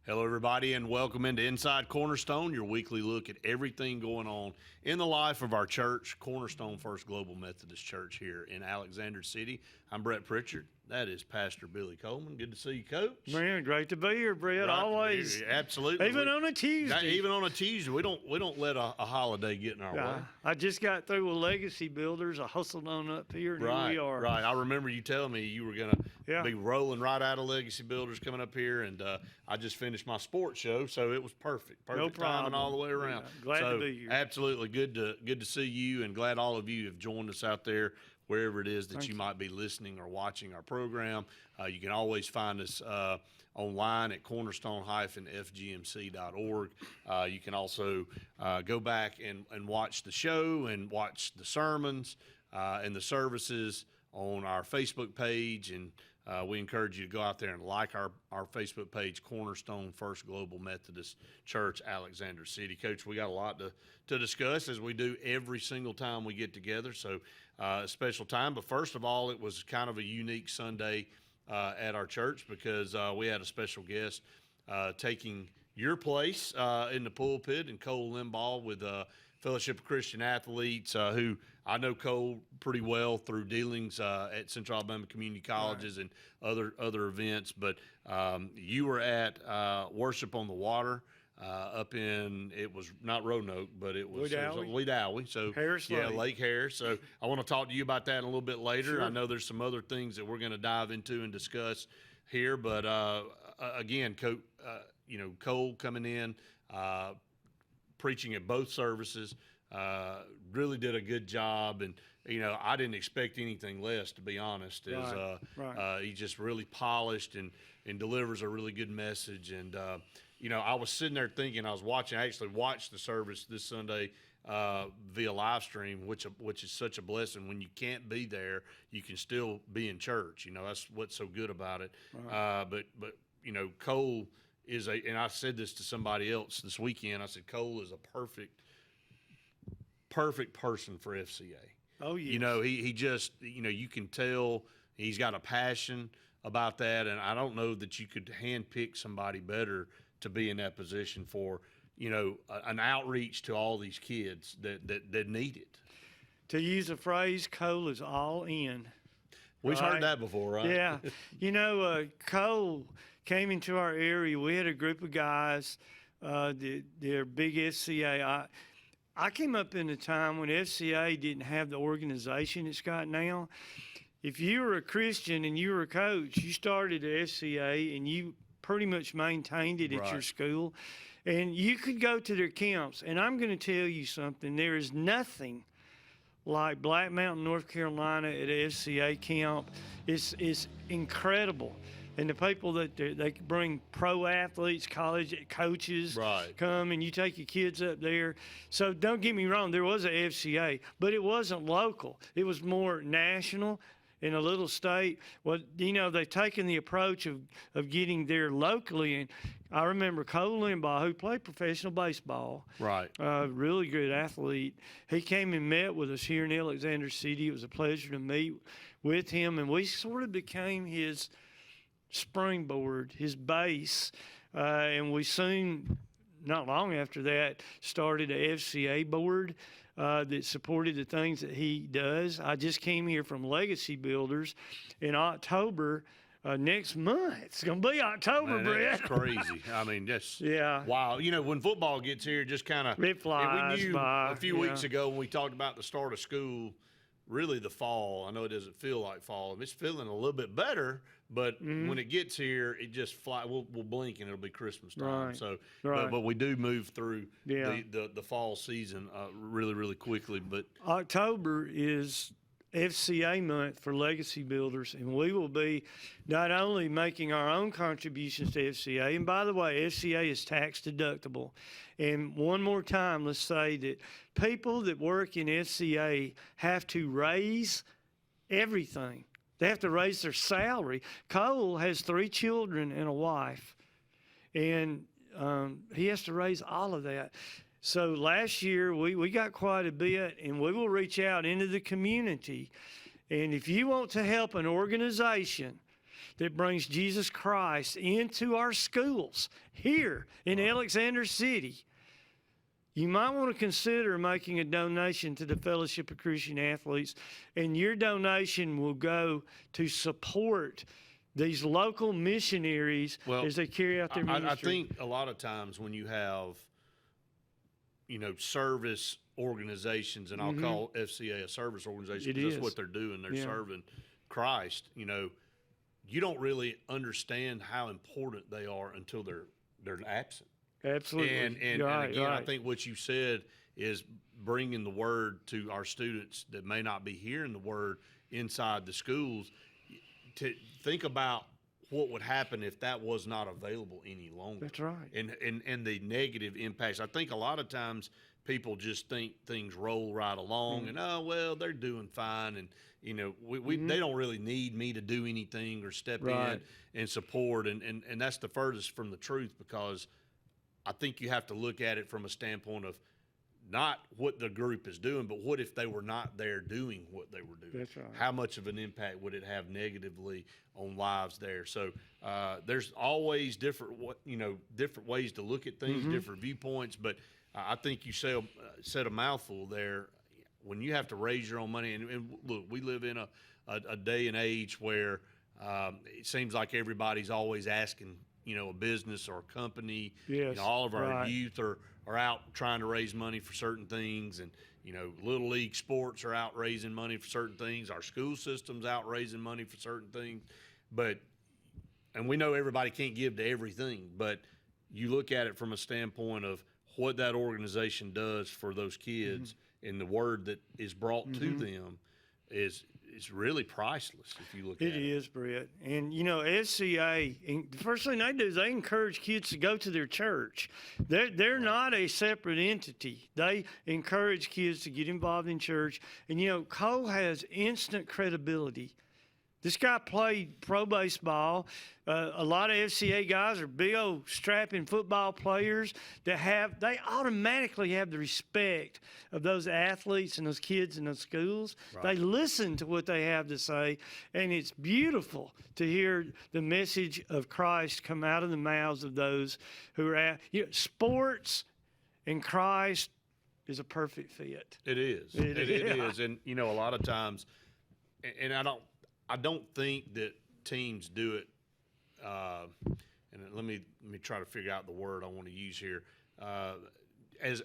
Hello, everybody, and welcome into Inside Cornerstone, your weekly look at everything going on in the life of our church, Cornerstone First Global Methodist Church here in Alexander City. I'm Brett Pritchard. That is Pastor Billy Coleman. Good to see you, Coach. Man, great to be here, Brett. Right. Always. Absolutely. Even on a Tuesday. Even on a Tuesday. We don't let a holiday get in our way. I just got through with Legacy Builders. I hustled on up here, and here we are. Right. I remember you telling me you were going to be rolling right out of Legacy Builders coming up here, and I just finished my sports show, so it was perfect. Perfect timing all the way around. Yeah, glad to be here. Absolutely. Good to see you, and glad all of you have joined us out there, wherever it is that you might be listening or watching our program. You can always find us online at cornerstone-fgmc.org. You can also go back and watch the show and watch the sermons and the services on our Facebook page, and we encourage you to go out there and like our Facebook page, Cornerstone First Global Methodist Church, Alexander City. Coach, we got a lot to discuss, as we do every single time we get together, so a special time. But first of all, it was kind of a unique Sunday at our church, because we had a special guest taking your place in the pulpit, and Cole Limbaugh with Fellowship of Christian Athletes, who I know Cole pretty well through dealings at Central Alabama Community Colleges and other events. But you were at Worship on the Water up in, it was not Roanoke, but it was Wedowee. So Harris Lake Harris. So I want to talk to you about that a little bit later. Sure. I know there's some other things that we're going to dive into and discuss here, but again, Cole coming in, preaching at both services, really did a good job, and I didn't expect anything less, to be honest. He just really polished and delivers a really good message. And I was sitting there thinking, I actually watched the service this Sunday via live stream, which is such a blessing. When you can't be there, you can still be in church. That's what's so good about it. Right. But Cole is and I said this to somebody else this weekend. I said, Cole is a perfect person for FCA. Oh, yeah. He just, you can tell he's got a passion about that, and I don't know that you could handpick somebody better to be in that position for, an outreach to all these kids that need it. To use a phrase, Cole is all in. We've heard that before, right? Yeah. Cole came into our area. We had a group of guys, they're big FCA. I came up in a time when FCA didn't have the organization it's got now. If you were a Christian and you were a coach, you started at FCA and you pretty much maintained it at your school. And you could go to their camps. And I'm going to tell you something. There is nothing like Black Mountain, North Carolina at an FCA camp. It's incredible. And the people that they bring pro athletes, college coaches come, and you take your kids up there. So don't get me wrong, there was a FCA, but it wasn't local. It was more national in a little state. Well, they've taken the approach of getting there locally. And I remember Cole Limbaugh, who played professional baseball. Right. Really good athlete. He came and met with us here in Alexander City. It was a pleasure to meet with him, and we sort of became his springboard, his base, and we soon, not long after that, started a FCA board that supported the things that he does. I just came here from Legacy Builders in October. Next month, it's going to be October, Brett. That's crazy. I mean, just yeah. Wow. When football gets here, just kind of it flies we knew by. A few weeks ago when we talked about the start of school, really the fall. I know it doesn't feel like fall. It's feeling a little bit better, but when it gets here, it just fly. We'll blink and it'll be Christmas time. Right. So, right. But we do move through the fall season really, really quickly. But October is FCA month for Legacy Builders, and we will be not only making our own contributions to FCA, and by the way, FCA is tax deductible. And one more time, let's say that people that work in FCA have to raise everything. They have to raise their salary. Cole has 3 children and a wife, and he has to raise all of that. So last year, we got quite a bit, and we will reach out into the community. And if you want to help an organization, that brings Jesus Christ into our schools here in Alexander City, you might want to consider making a donation to the Fellowship of Christian Athletes, and your donation will go to support these local missionaries as they carry out their ministry. I think a lot of times when you have, service organizations, and I'll call FCA a service organization because that's what they're doing. They're serving Christ. You don't really understand how important they are until they're absent. Absolutely. And again, I think what you said is bringing the word to our students that may not be hearing the word inside the schools, to think about what would happen if that was not available any longer. That's right. And the negative impacts. I think a lot of times people just think things roll right along and, they're doing fine. And, they don't really need me to do anything or step in and support. And that's the furthest from the truth, because I think you have to look at it from a standpoint of not what the group is doing, but what if they were not there doing what they were doing? That's right. How much of an impact would it have negatively on lives there? So there's always different ways to look at things, different viewpoints. But I think you said a mouthful there. When you have to raise your own money, and look, we live in a day and age where it seems like everybody's always asking, a business or a company. Yes, all of our youth are out trying to raise money for certain things, and little league sports are out raising money for certain things. Our school system's out raising money for certain things, and we know everybody can't give to everything, but you look at it from a standpoint of what that organization does for those kids and the word that is brought to them is really priceless if you look at it. It is, Brett. And, SCA, the first thing they do is they encourage kids to go to their church. They're not a separate entity. They encourage kids to get involved in church. And, Cole has instant credibility. This guy played pro baseball. A lot of FCA guys are big old strapping football players that they automatically have the respect of those athletes and those kids in those schools. They listen to what they have to say, and it's beautiful to hear the message of Christ come out of the mouths of those who are sports and Christ is a perfect fit. It is. It is. And, a lot of times, and I don't think that teams do it. And let me try to figure out the word I want to use here, as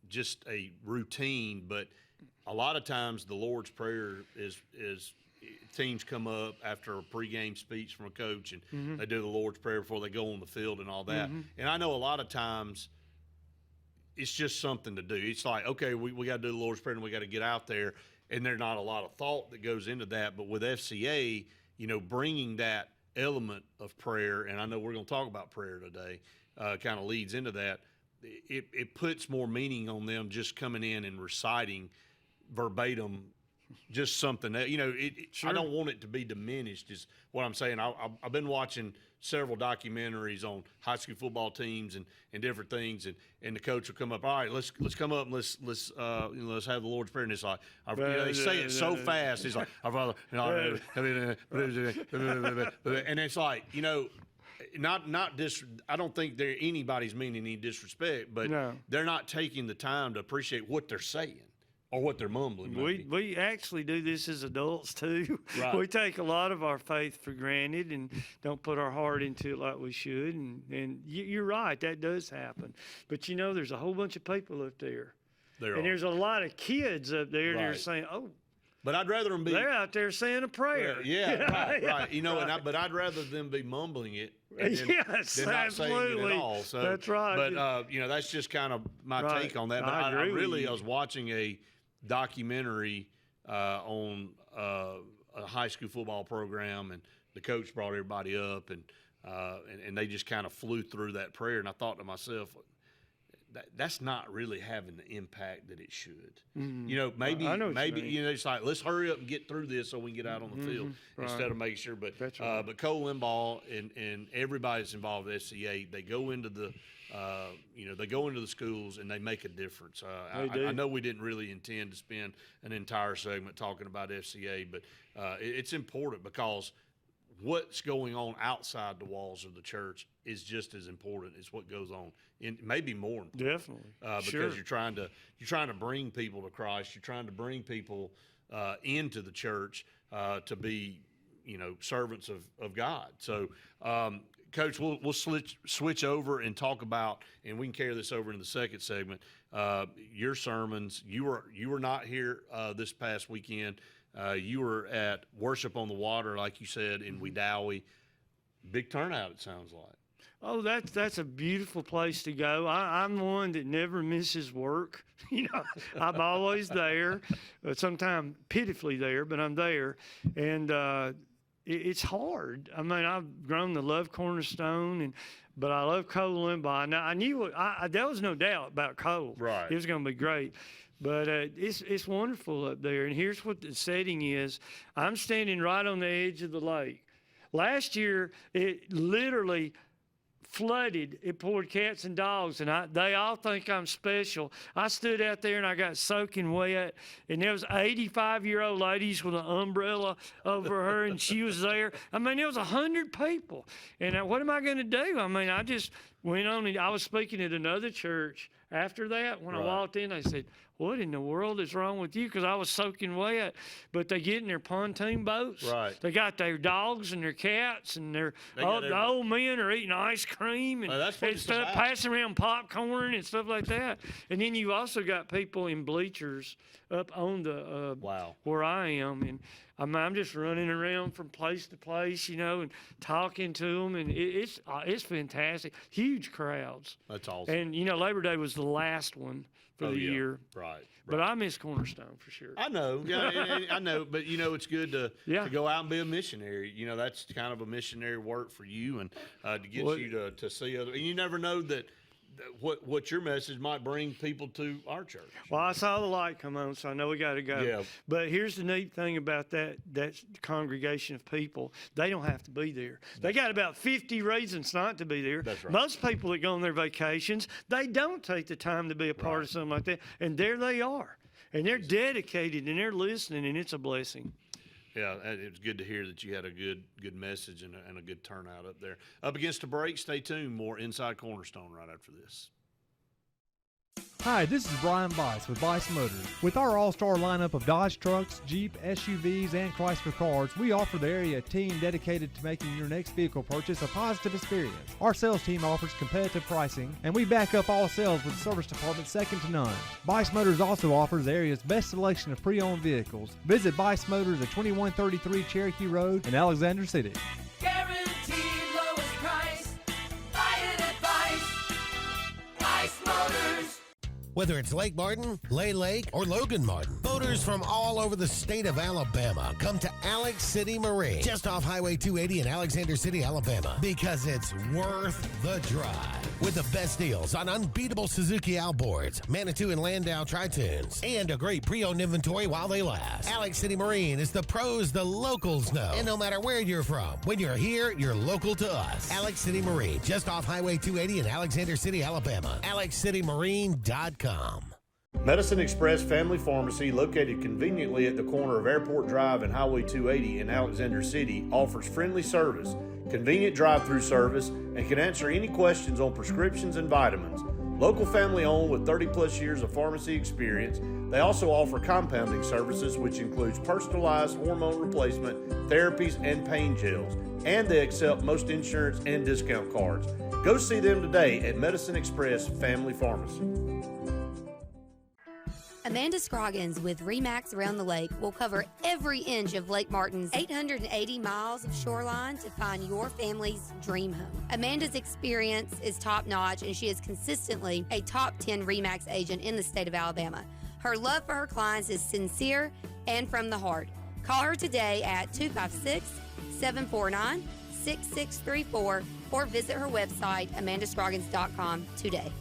just a routine. But a lot of times the Lord's Prayer is teams come up after a pregame speech from a coach, and they do the Lord's Prayer before they go on the field and all that. And I know a lot of times it's just something to do. It's like, okay, we got to do the Lord's Prayer and we got to get out there. And there's not a lot of thought that goes into that. But with FCA, bringing that element of prayer, and I know we're going to talk about prayer today, kind of leads into that. It puts more meaning on them just coming in and reciting verbatim just something that, I don't want it to be diminished is what I'm saying. I've been watching several documentaries on high school football teams and different things, and the coach will come up, all right, let's come up and let's have the Lord's Prayer. And it's like, they say it so fast. It's like, our Father, and it's like, I don't think anybody's meaning any disrespect, but they're not taking the time to appreciate what they're saying. Or what they're mumbling. We actually do this as adults too. Right. We take a lot of our faith for granted and don't put our heart into it like we should. And you're right, that does happen. But there's a whole bunch of people up there. There's a lot of kids up there that are saying, "Oh." But I'd rather them be. They're out there saying a prayer. Right. But I'd rather them be mumbling it than not saying it at all. So that's right. But that's just kind of my take on that. But I was watching a documentary on a high school football program, and the coach brought everybody up, and they just kind of flew through that prayer, and I thought to myself, that's not really having the impact that it should. Maybe it's like, let's hurry up and get through this so we can get out on the field instead of making sure. But but Cole Limbaugh and everybody that's involved with SCA, they go into the schools and they make a difference. I know we didn't really intend to spend an entire segment talking about FCA, but it's important because what's going on outside the walls of the church is just as important as what goes on, in maybe more important. Definitely. Because Sure. you're trying to bring people to Christ. You're trying to bring people into the church to be, servants of God. So, Coach, we'll switch over and talk about, and we can carry this over into the second segment. Your sermons. You were not here this past weekend. You were at Worship on the Water, like you said, in Wedowee. Big turnout, it sounds like. Oh, that's a beautiful place to go. I'm one that never misses work. I'm always there, sometimes pitifully there, but I'm there. And it's hard. I mean, I've grown to love Cornerstone, but I love Cole Limbaugh. Now, I knew there was no doubt about Cole. Right. It was going to be great. But it's wonderful up there. And here's what the setting is. I'm standing right on the edge of the lake. Last year, it literally flooded. It poured cats and dogs, and they all think I'm special. I stood out there and I got soaking wet, and there was 85-year-old ladies with an umbrella over her, and she was there. I mean, there was 100 people, and what am I going to do? I mean, I just went on, and I was speaking at another church after that. When I walked in, they said, "What in the world is wrong with you?" Because I was soaking wet. But they get in their pontoon boats. Right. They got their dogs and their cats, and the old men are eating ice cream and, that's what and it's stuff, about. passing around popcorn and stuff like that. And then you also got people in bleachers up on the where I am, and I'm just running around from place to place, and talking to them, and it's fantastic. Huge crowds. That's awesome. And Labor Day was the last one for the year. Right. But I miss Cornerstone for sure. I know. Yeah, I know. But, it's good to go out and be a missionary. That's kind of a missionary work for you, and to get you to see other. And you never know that what your message might bring people to our church. Well, I saw the light come on, so I know we got to go. Yeah. But here's the neat thing about that congregation of people. They don't have to be there. They got about 50 reasons not to be there. That's right. Most people that go on their vacations, they don't take the time to be a part of something like that. And there they are. And they're dedicated, and they're listening, and it's a blessing. Yeah, it was good to hear that you had a good message and a good turnout up there. Up against a break, stay tuned. More Inside Cornerstone right after this. Hi, this is Brian Bice with Bice Motors. With our all-star lineup of Dodge trucks, Jeep, SUVs, and Chrysler cars, we offer the area a team dedicated to making your next vehicle purchase a positive experience. Our sales team offers competitive pricing, and we back up all sales with a service department second to none. Bice Motors also offers the area's best selection of pre-owned vehicles. Visit Bice Motors at 2133 Cherokee Road in Alexander City. Guaranteed lowest price. Buy it at Bice Motors. Whether it's Lake Martin, Lay Lake, or Logan Martin, boaters from all over the state of Alabama come to Alex City Marine, just off Highway 280 in Alexander City, Alabama, because it's worth the drive. With the best deals on unbeatable Suzuki outboards, Manitou and Landau Tritoons, and a great pre-owned inventory while they last. Alex City Marine is the pros the locals know. And no matter where you're from, when you're here, you're local to us. Alex City Marine, just off Highway 280 in Alexander City, Alabama. AlexCityMarine.com. Medicine Express Family Pharmacy, located conveniently at the corner of Airport Drive and Highway 280 in Alexander City, offers friendly service, convenient drive-through service, and can answer any questions on prescriptions and vitamins. Local family owned with 30-plus years of pharmacy experience, they also offer compounding services, which includes personalized hormone replacement, therapies, and pain gels. And they accept most insurance and discount cards. Go see them today at Medicine Express Family Pharmacy. Amanda Scroggins with RE/MAX Around the Lake will cover every inch of Lake Martin's 880 miles of shoreline to find your family's dream home. Amanda's experience is top-notch, and she is consistently a top 10 RE/MAX agent in the state of Alabama. Her love for her clients is sincere and from the heart. Call her today at 256-749-6634 or visit her website, amandascroggins.com today.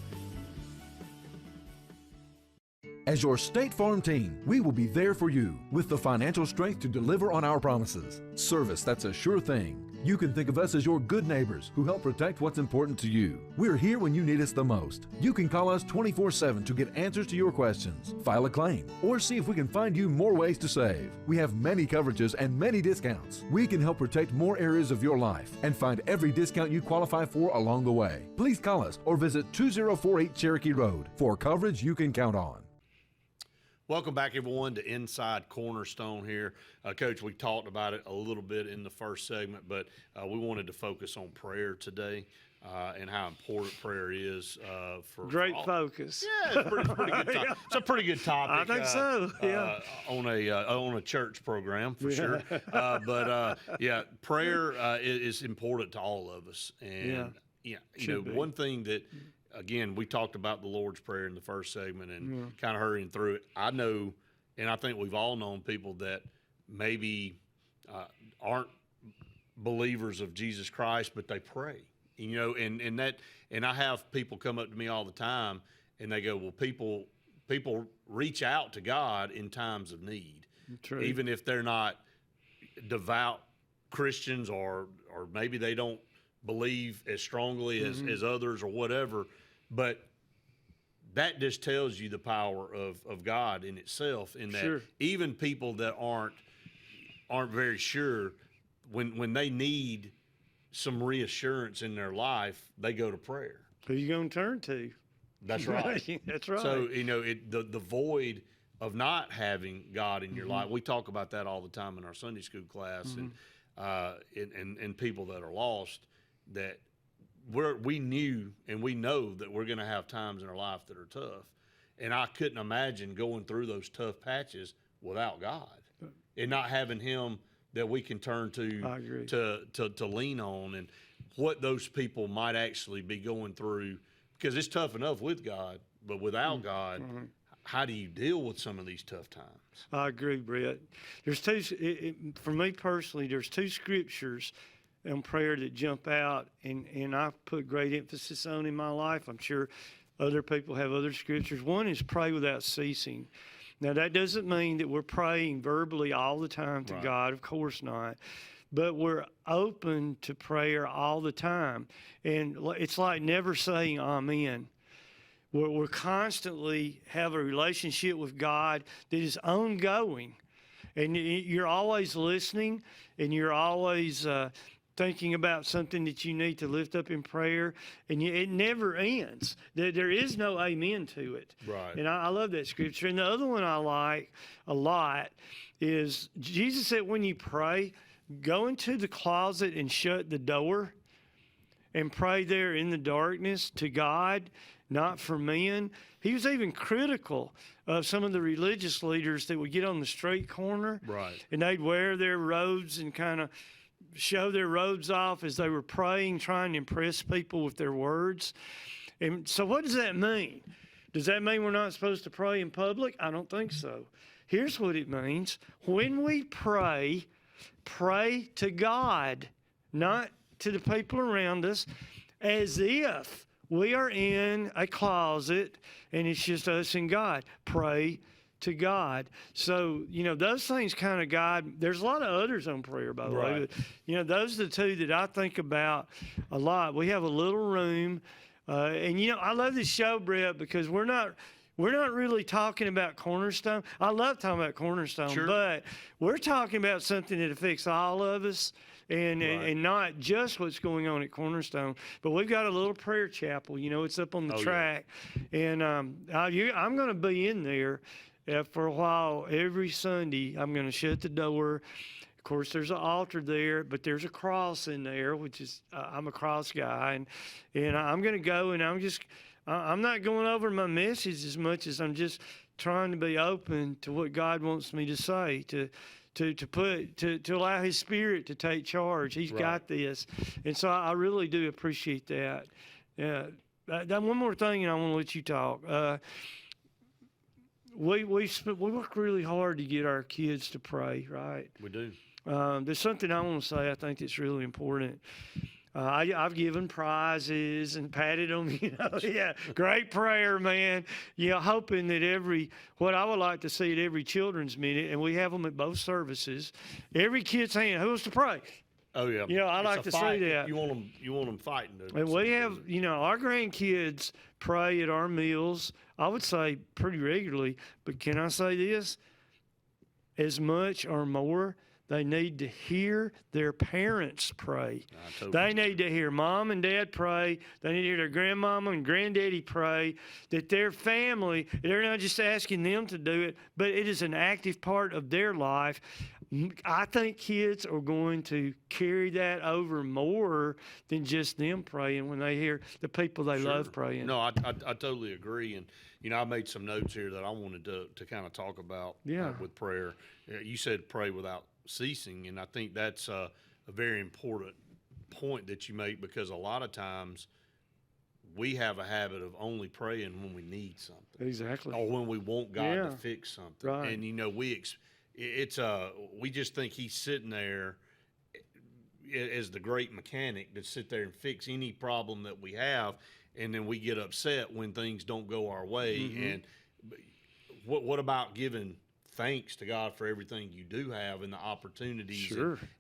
As your State Farm team, we will be there for you with the financial strength to deliver on our promises. Service that's a sure thing. You can think of us as your good neighbors who help protect what's important to you. We're here when you need us the most. You can call us 24/7 to get answers to your questions, file a claim, or see if we can find you more ways to save. We have many coverages and many discounts. We can help protect more areas of your life and find every discount you qualify for along the way. Please call us or visit 2048 Cherokee Road for coverage you can count on. Welcome back, everyone, to Inside Cornerstone here. Coach, we talked about it a little bit in the first segment, but we wanted to focus on prayer today and how important prayer is for Great all. focus. Yeah, it's pretty good topic. It's a pretty good topic. I think so, yeah. On a church program, for sure. Yeah, prayer is important to all of us. And, one thing that – again, we talked about the Lord's Prayer in the first segment and kind of hurrying through it. I know, and I think we've all known people that maybe aren't believers of Jesus Christ, but they pray. And I have people come up to me all the time and they go, well, people reach out to God in times of need. True. Even if they're not devout Christians or maybe they don't believe as strongly as others or whatever. But that just tells you the power of God in itself, in that even people that aren't very sure, when they need some reassurance in their life, they go to prayer. Who you going to turn to? That's right. That's right. So, the void of not having God in your life, we talk about that all the time in our Sunday school class, and people that are lost, that we knew and we know that we're going to have times in our life that are tough. And I couldn't imagine going through those tough patches without God and not having him that we can turn to lean on, and what those people might actually be going through, because it's tough enough with God, but without God, how do you deal with some of these tough times? I agree, Brett. There's for me personally, there's two scriptures on prayer that jump out, and I put great emphasis on in my life. I'm sure other people have other scriptures. One is pray without ceasing. Now, that doesn't mean that we're praying verbally all the time to God. Of course not. But we're open to prayer all the time. And it's like never saying amen. We're constantly have a relationship with God that is ongoing. And you're always listening, and you're always thinking about something that you need to lift up in prayer, and it never ends. There is no amen to it. Right. And I love that scripture. And the other one I like a lot is Jesus said, when you pray, go into the closet and shut the door and pray there in the darkness to God, not for men. He was even critical of some of the religious leaders that would get on the street corner. Right. And they'd wear their robes and kind of show their robes off as they were praying, trying to impress people with their words. And so what does that mean? Does that mean we're not supposed to pray in public? I don't think so. Here's what it means. When we pray to God, not to the people around us, as if we are in a closet and it's just us and God. Pray to God. So, those things kind of guide. There's a lot of others on prayer, by the way. But, those are the two that I think about a lot. We have a little room. And, I love this show, Brett, because we're not really talking about Cornerstone. I love talking about Cornerstone, but we're talking about something that affects all of us. And not just what's going on at Cornerstone, but we've got a little prayer chapel. It's up on the track. Yeah. And I'm going to be in there for a while every Sunday. I'm going to shut the door. Of course, there's an altar there, but there's a cross in there, which is I'm a cross guy. And I'm going to go, and I'm not going over my message as much as I'm just trying to be open to what God wants me to say, to allow His Spirit to take charge. He's got this. And so I really do appreciate that. One more thing, and I want to let you talk. We work really hard to get our kids to pray, right? We do. There's something I want to say I think that's really important. I've given prizes and patted them, great prayer, man. Hoping that what I would like to see at every children's minute, and we have them at both services, every kid's hand, who wants to pray? Oh yeah. You know, I It's like a to fight. see that. You want them fighting. And we have, you know, our grandkids pray at our meals, I would say pretty regularly. But can I say this? As much or more, they need to hear their parents pray. They need to hear mom and dad pray. They need to hear their grandmama and granddaddy pray, that their family, they're not just asking them to do it, but it is an active part of their life. I think kids are going to carry that over more than just them praying when they hear the people they love praying. No, I totally agree. And, you know, I made some notes here that I wanted to kind of talk about with prayer. You said pray without ceasing, and I think that's a very important point that you make, because a lot of times we have a habit of only praying when we need something. Exactly. Or when we want God to fix something. Right. And, you know, we just think he's sitting there as the great mechanic to sit there and fix any problem that we have, and then we get upset when things don't go our way. Mm-hmm. And what about giving thanks to God for everything you do have and the opportunities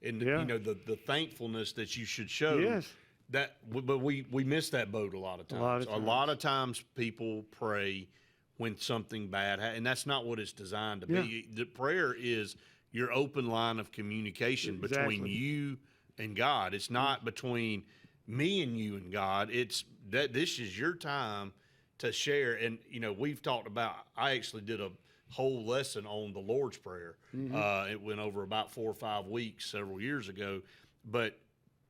and you know, the thankfulness that you should show? Yes. But we miss that boat a lot of times. A lot of times people pray when something bad happens, and that's not what it's designed to be. The prayer is your open line of communication between you and God. It's not between me and you and God. It's that this is your time to share. And, you know, we've talked about, I actually did a whole lesson on the Lord's Prayer. It went over about 4 or 5 weeks several years ago. But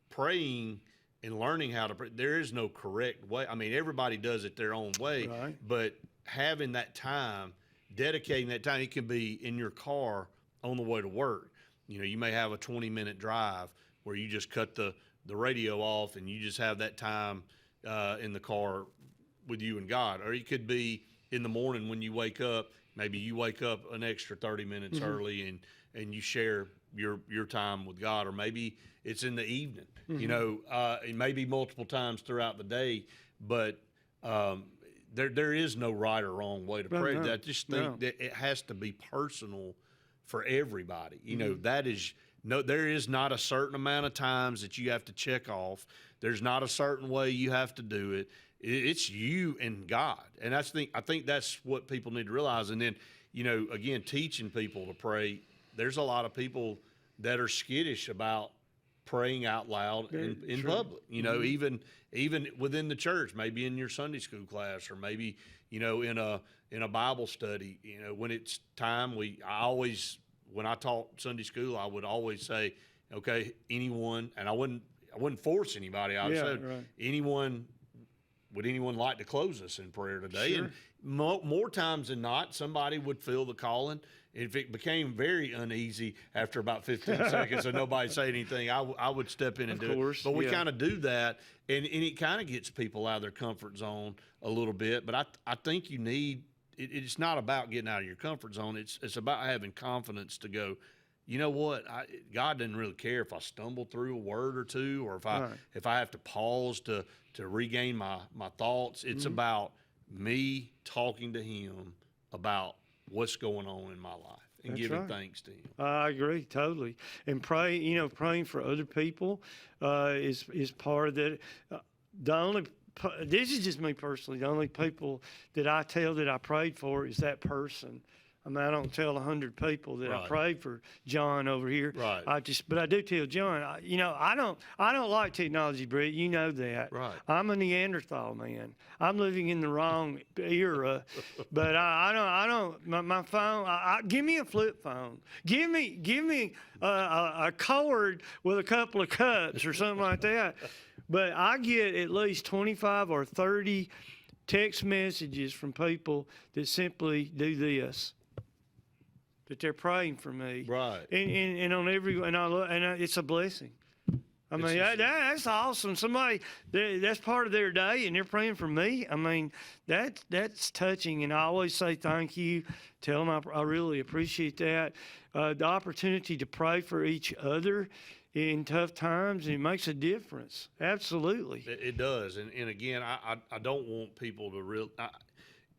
praying and learning how to pray, there is no correct way. I mean, everybody does it their own way. Right. But having that time, dedicating that time, it can be in your car on the way to work. You know, you may have a 20-minute drive where you just cut the radio off and you just have that time in the car with you and God. Or it could be in the morning when you wake up. Maybe you wake up an extra 30 minutes early and you share your time with God. Or maybe it's in the evening, you know, it may be multiple times throughout the day, but there is no right or wrong way to pray. I just think that it has to be personal for everybody. You know, there is not a certain amount of times that you have to check off. There's not a certain way you have to do it. It's you and God. And I think that's what people need to realize. And then, you know, again, teaching people to pray, there's a lot of people that are skittish about praying out loud in public, you know, even within the church, maybe in your Sunday school class, or maybe, you know, in a Bible study. You know, when it's time, when I taught Sunday school, I would always say, okay, anyone, and I wouldn't force anybody. I would say, would anyone like to close us in prayer today? And more times than not, somebody would feel the calling. If it became very uneasy after about 15 seconds and nobody say anything, I would step in and do it. But we kind of do that, and it kind of gets people out of their comfort zone a little bit. But I think you need it's not about getting out of your comfort zone. It's about having confidence to go, you know what? God doesn't really care if I stumble through a word or two, or if I have to pause to regain my thoughts. It's about me talking to Him about what's going on in my life and giving thanks to Him. I agree totally. And praying for other people is part of that. This is just me personally. The only people that I tell that I prayed for is that person. I mean, I don't tell 100 people that I prayed for John over here. Right. But I do tell John. I don't like technology, Brett. You know that. Right. I'm a Neanderthal man. I'm living in the wrong era. But I don't. My phone. Give me a flip phone. Give me a cord with a couple of cups or something like that. But I get at least 25 or 30 text messages from people that simply do this. That they're praying for me, right? And on it's a blessing. I mean, that's awesome. Somebody that's part of their day, and they're praying for me. I mean, that's touching. And I always say thank you. Tell them I really appreciate that. The opportunity to pray for each other in tough times, it makes a difference. Absolutely, it does. And again, I don't want people to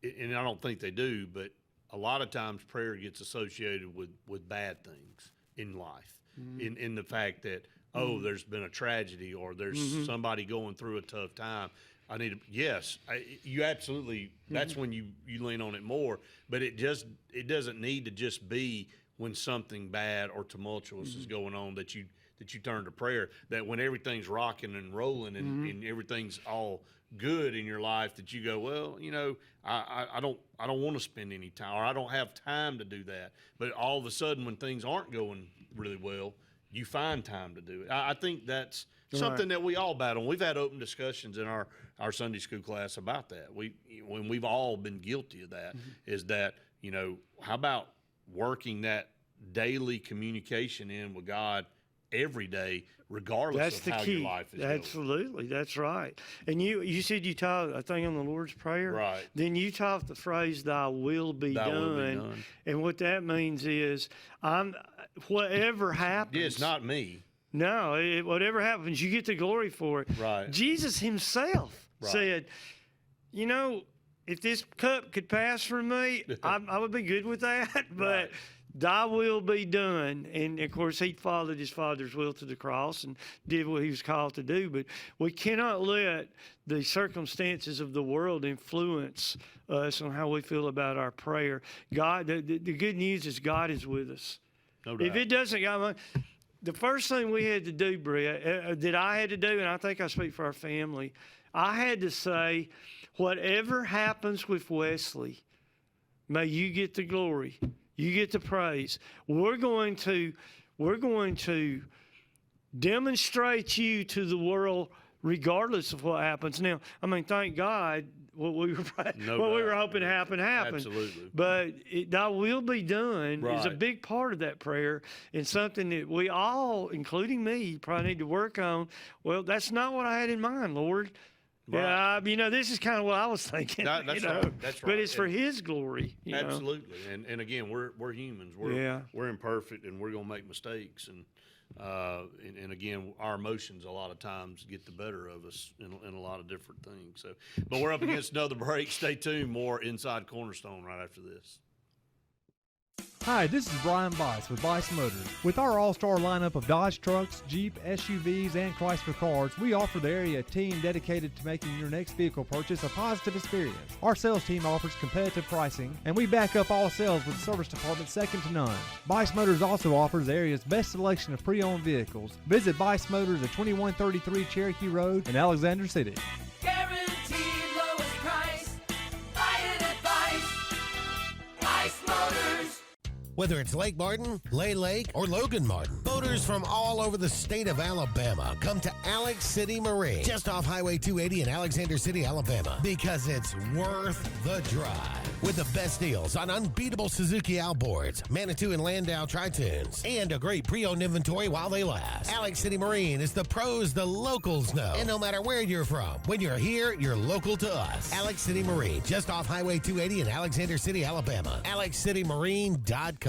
and I don't think they do, but a lot of times prayer gets associated with bad things in life, in the fact that, oh, there's been a tragedy or there's somebody going through a tough time. I need to, yes, you absolutely, that's when you lean on it more, but it doesn't need to just be when something bad or tumultuous is going on that you turn to prayer, that when everything's rocking and rolling and everything's all good in your life, that you go, well, you know, I don't want to spend any time, or I don't have time to do that. But all of a sudden when things aren't going really well, you find time to do it. I think that's something that we all battle. We've had open discussions in our Sunday school class about that. When we've all been guilty of that, is that, you know, how about working that daily communication in with God every day, regardless of how your life is going. Absolutely, that's right. And you said you taught a thing on the Lord's Prayer, right? Then you taught the phrase "Thy will be done," and what that means is, whatever happens. Yeah, it's not me. No, whatever happens, you get the glory for it. Right. Jesus himself said, you know, if this cup could pass from me, I would be good with that, but thy will be done. And, of course, he followed his Father's will to the cross and did what he was called to do. But we cannot let the circumstances of the world influence us on how we feel about our prayer. God, the good news is God is with us. No doubt. If it doesn't, the first thing we had to do, Bria, that I had to do, and I think I speak for our family, I had to say, whatever happens with Wesley, may you get the glory. You get the praise. We're going to demonstrate you to the world regardless of what happens. Now, I mean, thank God what we were hoping to happen happened. Absolutely. But thy will be done is a Right. big part of that prayer, and something that we all, including me, probably need to work on. Well, that's not what I had in mind, Lord. Right. Yeah, you know, this is kind of what I was thinking. That's you know? right. That's right. But it's for His glory. You know? Absolutely. And again, we're humans. We're imperfect, and we're gonna make mistakes. And again, our emotions a lot of times get the better of us in a lot of different things. So, but we're up against another break. Stay tuned. More Inside Cornerstone right after this. Hi, this is Brian Bice with Bice Motors. With our all-star lineup of Dodge trucks, Jeep, SUVs, and Chrysler cars, we offer the area team dedicated to making your next vehicle purchase a positive experience. Our sales team offers competitive pricing, and we back up all sales with a service department second to none. Bice Motors also offers the area's best selection of pre-owned vehicles. Visit Bice Motors at 2133 Cherokee Road in Alexander City. Guaranteed lowest price. Buy it at Bice Motors. Whether it's Lake Martin, Lay Lake, or Logan Martin, boaters from all over the state of Alabama come to Alex City Marine, just off Highway 280 in Alexander City, Alabama, because it's worth the drive. With the best deals on unbeatable Suzuki outboards, Manitou and Landau Tritoons, and a great pre-owned inventory while they last. Alex City Marine is the pros the locals know. And no matter where you're from, when you're here, you're local to us. Alex City Marine, just off Highway 280 in Alexander City, Alabama. AlexCityMarine.com.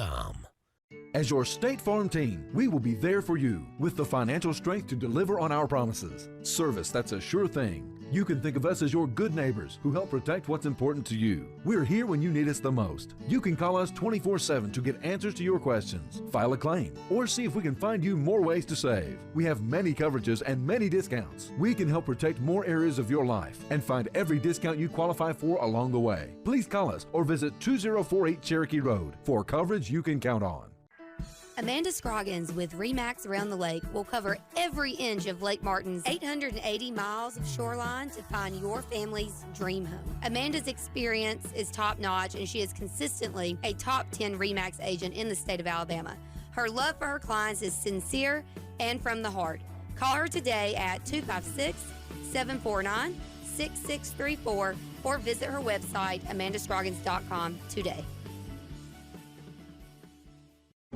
As your State Farm team, we will be there for you with the financial strength to deliver on our promises. Service that's a sure thing. You can think of us as your good neighbors who help protect what's important to you. We're here when you need us the most. You can call us 24/7 to get answers to your questions, file a claim, or see if we can find you more ways to save. We have many coverages and many discounts. We can help protect more areas of your life and find every discount you qualify for along the way. Please call us or visit 2048 Cherokee Road for coverage you can count on. Amanda Scroggins with RE/MAX Around the Lake will cover every inch of Lake Martin's 880 miles of shoreline to find your family's dream home. Amanda's experience is top-notch, and she is consistently a top 10 RE/MAX agent in the state of Alabama. Her love for her clients is sincere and from the heart. Call her today at 256-749-6634 or visit her website, amandascroggins.com today.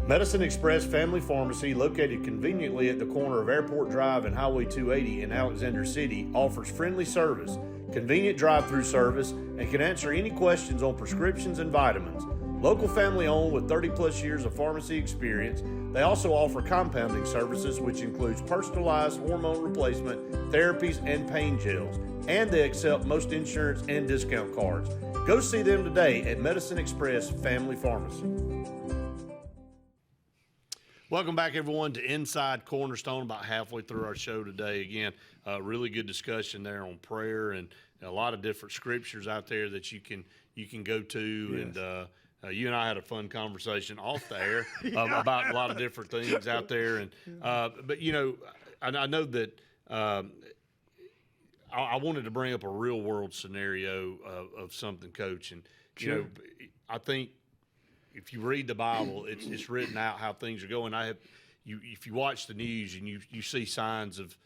Medicine Express Family Pharmacy, located conveniently at the corner of Airport Drive and Highway 280 in Alexander City, offers friendly service, convenient drive-through service, and can answer any questions on prescriptions and vitamins. Local family owned with 30-plus years of pharmacy experience, they also offer compounding services, which includes personalized hormone replacement, therapies, and pain gels. And they accept most insurance and discount cards. Go see them today at Medicine Express Family Pharmacy. Welcome back, everyone, to Inside Cornerstone. About halfway through our show today. Again, really good discussion there on prayer and a lot of different scriptures out there that you can go to. Yes. And you and I had a fun conversation off the air about a lot of different things out there. And but I know that I wanted to bring up a real world scenario of something, Coach. And Sure. I think if you read the Bible, it's written out how things are going. If you watch the news and you see signs of,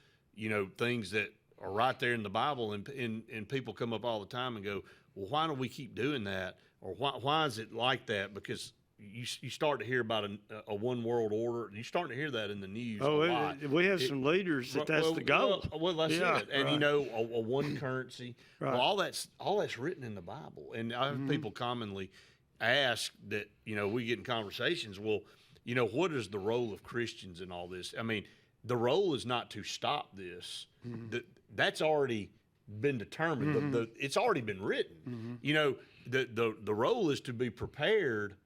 things that are right there in the Bible, and people come up all the time and go, well, why do we keep doing that? Or why is it like that? Because you start to hear about a one world order. You start to hear that in the news a lot. We have some leaders that's the goal. Well, that's Yeah, it. And right. a one currency. Right. Well, all that's written in the Bible. And I have people commonly ask that, we get in conversations, well, what is the role of Christians in all this? I mean, the role is not to stop this. That's already been determined. It's already been written. The role is to be prepared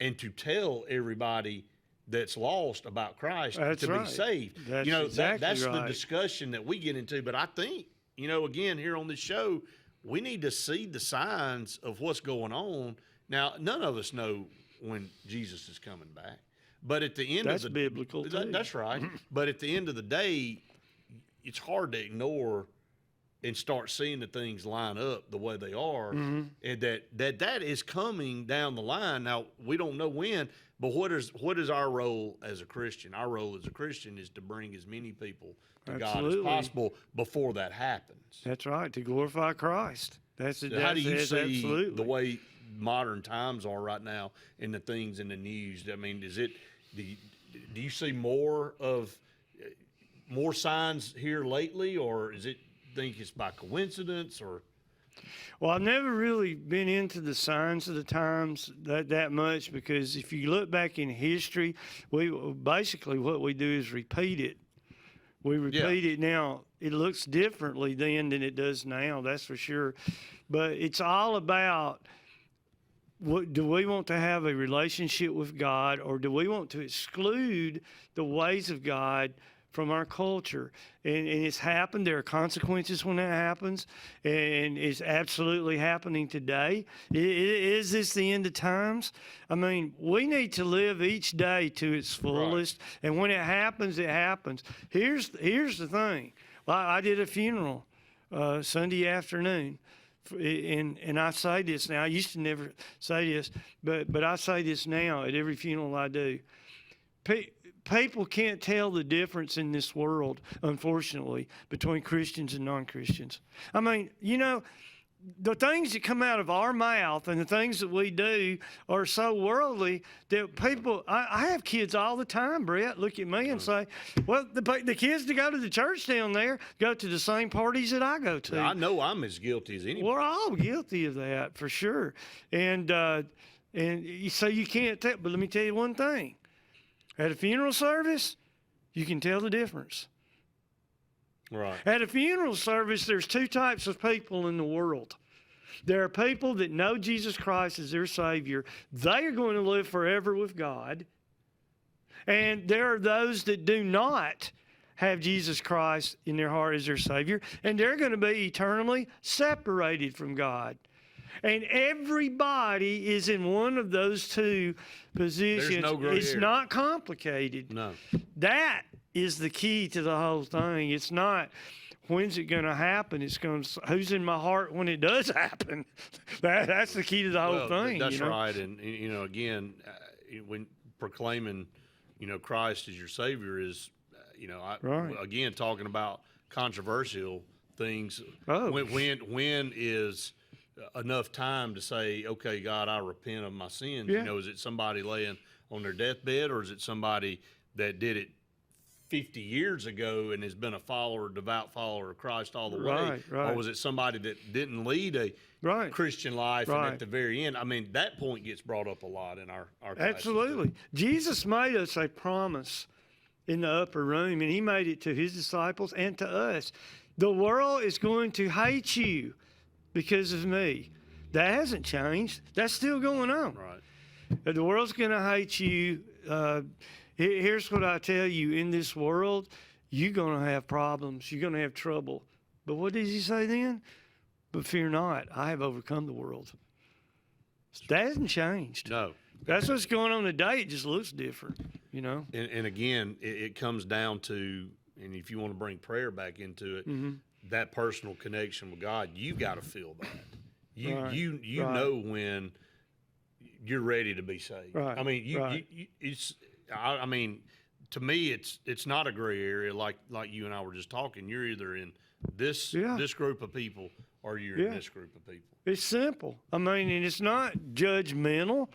and to tell everybody that's lost about Christ That's to right. be saved. That's exactly that's the right. discussion that we get into. But I think, again, here on this show, we need to see the signs of what's going on. Now, none of us know when Jesus is coming back. But at the end That's of the biblical, too. That's right. But at the end of the day, it's hard to ignore and start seeing the things line up the way they are, and that is coming down the line. Now, we don't know when, but what is our role as a Christian? Our role as a Christian is to bring as many people to God as Absolutely. possible before that happens. That's right, to glorify Christ. That's it. How do you see absolutely. the way modern times are right now and the things in the news? I mean, do you see more signs here lately, or is it think it's by coincidence? Or Well, I've never really been into the signs of the times that much, because if you look back in history, we basically what we do is repeat it. We repeat it now. It looks differently then than it does now, that's for sure. But it's all about, do we want to have a relationship with God, or do we want to exclude the ways of God from our culture? And it's happened. There are consequences when that happens, and it's absolutely happening today. Is this the end of times? I mean, we need to live each day to its fullest, and when it happens, it happens. Here's the thing. Well, I did a funeral Sunday afternoon, and I say this now. I used to never say this, but I say this now at every funeral I do. People can't tell the difference in this world, unfortunately, between Christians and non-Christians. I mean, the things that come out of our mouth and the things that we do are so worldly that people, I have kids all the time, Brett, look at me and say, well, the kids that go to the church down there go to the same parties that I go to. I know I'm as guilty as anybody. We're all guilty of that, for sure. And so you can't tell, but let me tell you one thing. At a funeral service, you can tell the difference. Right. At a funeral service, there's two types of people in the world. There are people that know Jesus Christ as their Savior. They are going to live forever with God. And there are those that do not have Jesus Christ in their heart as their Savior, and they're going to be eternally separated from God. And everybody is in one of those two positions. There's no gray It's area. not complicated. No. That is the key to the whole thing. It's not when's it going to happen. It's going to who's in my heart when it does happen. That's the key to the whole thing. That's right. And again, when proclaiming, Christ as your Savior is, Right. again, talking about controversial things. Oh. When is enough time to say, okay, God, I repent of my sins? Yeah. Is it somebody laying on their deathbed, or is it somebody that did it 50 years ago and has been a devout follower of Christ all the way? Right. Or was it somebody that didn't lead a Christian life, and at the very end? I mean, that point gets brought up a lot in our classes. Absolutely. Jesus made us a promise in the upper room, and he made it to his disciples and to us. The world is going to hate you because of me. That hasn't changed. That's still going on. Right. The world's going to hate you Here's what I tell you: in this world, you're gonna have problems. You're gonna have trouble. But what does he say then? But fear not, I have overcome the world. That hasn't changed. No. That's what's going on today. It just looks different, you know. And again, it comes down to, and if you want to bring prayer back into it, that personal connection with God, you got to feel that. You Right. know when you're ready to be saved. Right. I mean, I mean, to me, it's not a gray area like you and I were just talking. You're either in this group of people or you're in this group of people. It's simple. I mean, and it's not judgmental.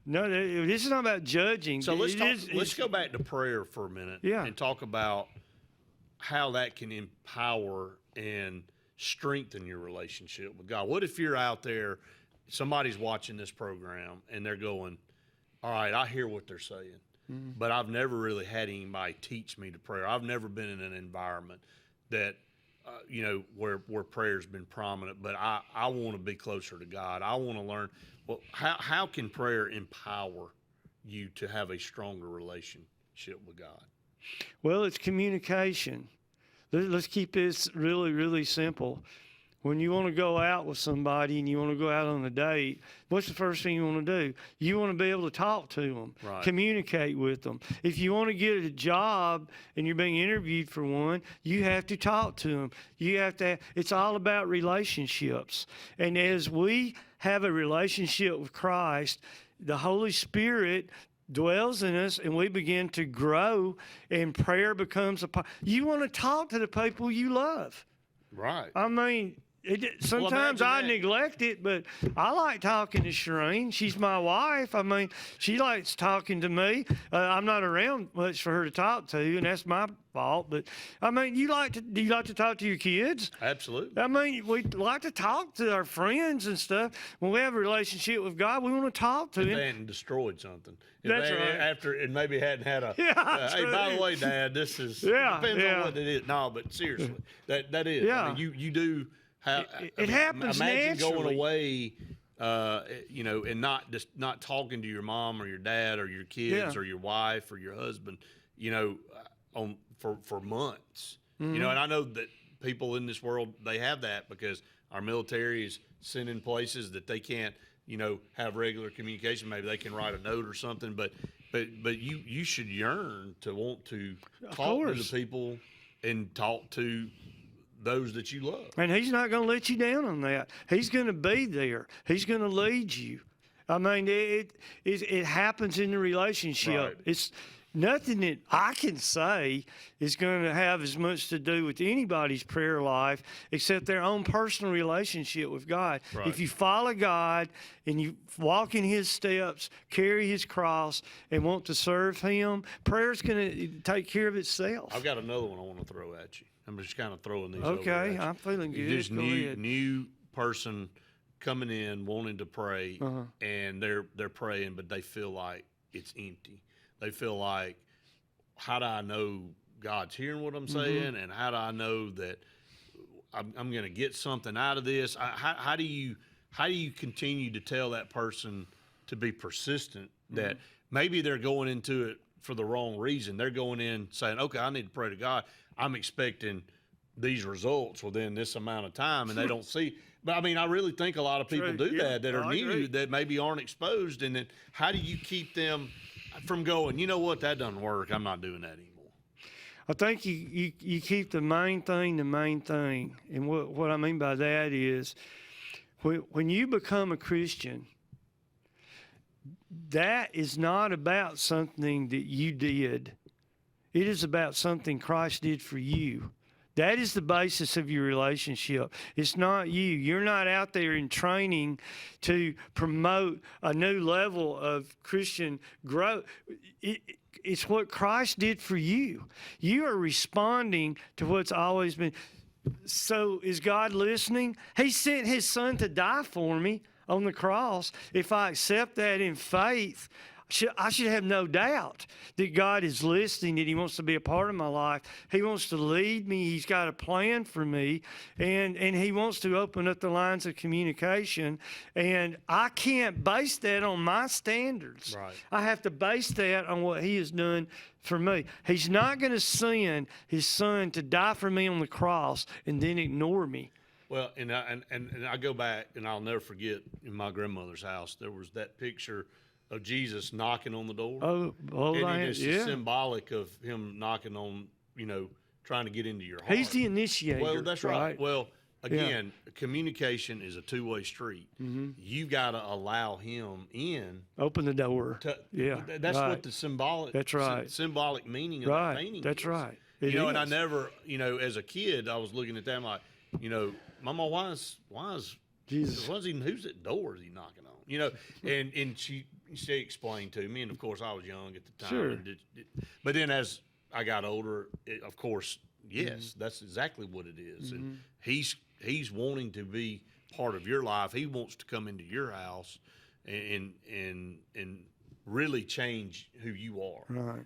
No, this is not about judging. So let's go back to prayer for a minute and talk about how that can empower and strengthen your relationship with God. What if you're out there, somebody's watching this program, and they're going, all right, I hear what they're saying, but I've never really had anybody teach me to pray. I've never been in an environment that, where prayer's been prominent, but I want to be closer to God. I want to learn. Well, how can prayer empower you to have a stronger relationship with God? Well, it's communication. Let's keep this really, really simple. When you want to go out with somebody and you want to go out on a date, what's the first thing you want to do? You want to be able to talk to them, communicate with them. If you want to get a job and you're being interviewed for one, you have to talk to them. It's all about relationships. And as we have a relationship with Christ, the Holy Spirit dwells in us and we begin to grow, and prayer becomes you want to talk to the people you love. Right. I mean, sometimes I neglect it, but I like talking to Shireen. She's my wife. I mean, she likes talking to me. I'm not around much for her to talk to, and that's my fault. But I mean, do you like to talk to your kids? Absolutely. I mean, we like to talk to our friends and stuff. When we have a relationship with God, we want to talk to Him. They hadn't destroyed something. That's right. After it maybe hadn't had a. Hey, by the way, Dad, this is depends on what it is. No, but seriously, that is. Yeah. I mean, you do. It happens imagine naturally. going away, and not talking to your mom or your dad or your kids or your wife or your husband, for months. And I know that people in this world, they have that because our military is sent in places that they can't, have regular communication. Maybe they can write a note or something, but you should yearn to want to talk to the people and talk to those that you love. And He's not going to let you down on that. He's going to be there. He's going to lead you. I mean, it happens in the relationship. Right. It's nothing that I can say is going to have as much to do with anybody's prayer life except their own personal relationship with God. Right. If you follow God and you walk in His steps, carry His cross, and want to serve Him, prayer's going to take care of itself. I've got another one I want to throw at you. I'm just kind of throwing these over Okay, at you. I'm feeling good. This Go ahead. new person coming in wanting to pray, and they're praying, but they feel like it's empty. They feel like, how do I know God's hearing what I'm saying, and how do I know that I'm going to get something out of this? How do you continue to tell that person to be persistent that maybe they're going into it for the wrong reason? They're going in saying, okay, I need to pray to God. I'm expecting these results within this amount of time, and they don't see. But I mean, I really think a lot of people do that are new, that maybe aren't exposed. And then how do you keep them from going, you know what, that doesn't work, I'm not doing that anymore? I think you keep the main thing. And what I mean by that is when you become a Christian, that is not about something that you did. It is about something Christ did for you. That is the basis of your relationship. It's not you. You're not out there in training to promote a new level of Christian growth. It's what Christ did for you. You are responding to what's always been. So is God listening? He sent His Son to die for me on the cross. If I accept that in faith, I should have no doubt that God is listening, that He wants to be a part of my life. He wants to lead me. He's got a plan for me, and He wants to open up the lines of communication. And I can't base that on my standards. Right. I have to base that on what He has done for me. He's not going to send His Son to die for me on the cross and then ignore me. Well, and I go back, and I'll never forget, in my grandmother's house, there was that picture of Jesus knocking on the door. And it's just symbolic of Him knocking on, trying to get into your heart. He's the initiator. Well, that's right. Well, again, communication is a two-way street. Mm-hmm. You got to allow Him in. Open the door. That's what the symbolic. That's right. Symbolic meaning of the painting. That's is. right. And I never, as a kid, I was looking at that, I'm like, Mama, why is Jesus? Who's that door is He knocking on? And she explained to me, and of course I was young at the time. Sure. But then as I got older, of course, yes, that's exactly what it is. And he's wanting to be part of your life. He wants to come into your house and really change who you are. Right.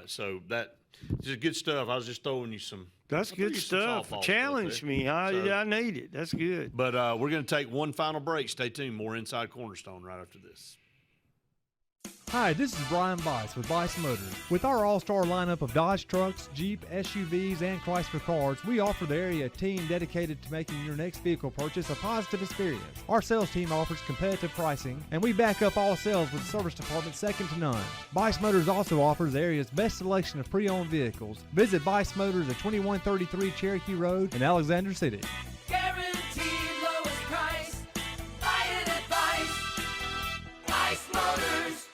So that just good stuff. I was just throwing you some. That's good stuff. Challenge me. I need it. That's good. But we're going to take one final break. Stay tuned. More Inside Cornerstone right after this. Hi, this is Brian Bice with Bice Motors. With our all-star lineup of Dodge trucks, Jeep, SUVs, and Chrysler cars, we offer the area team dedicated to making your next vehicle purchase a positive experience. Our sales team offers competitive pricing, and we back up all sales with service department second to none. Bice Motors also offers the area's best selection of pre-owned vehicles. Visit Bice Motors at 2133 Cherokee Road in Alexander City. Guaranteed lowest price. Buy it at Bice Motors.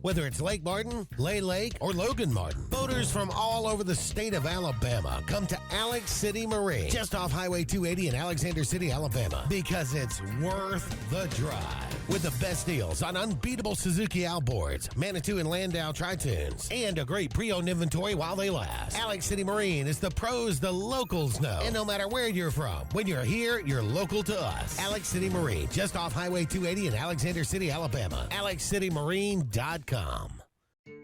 Whether it's Lake Martin, Lay Lake, or Logan Martin, boaters from all over the state of Alabama come to Alex City Marine, just off Highway 280 in Alexander City, Alabama, because it's worth the drive. With the best deals on unbeatable Suzuki outboards, Manitou and Landau tri-tunes, and a great pre-owned inventory while they last. Alex City Marine is the pros the locals know. And no matter where you're from, when you're here, you're local to us. Alex City Marine, just off Highway 280 in Alexander City, Alabama. AlexCityMarine.com.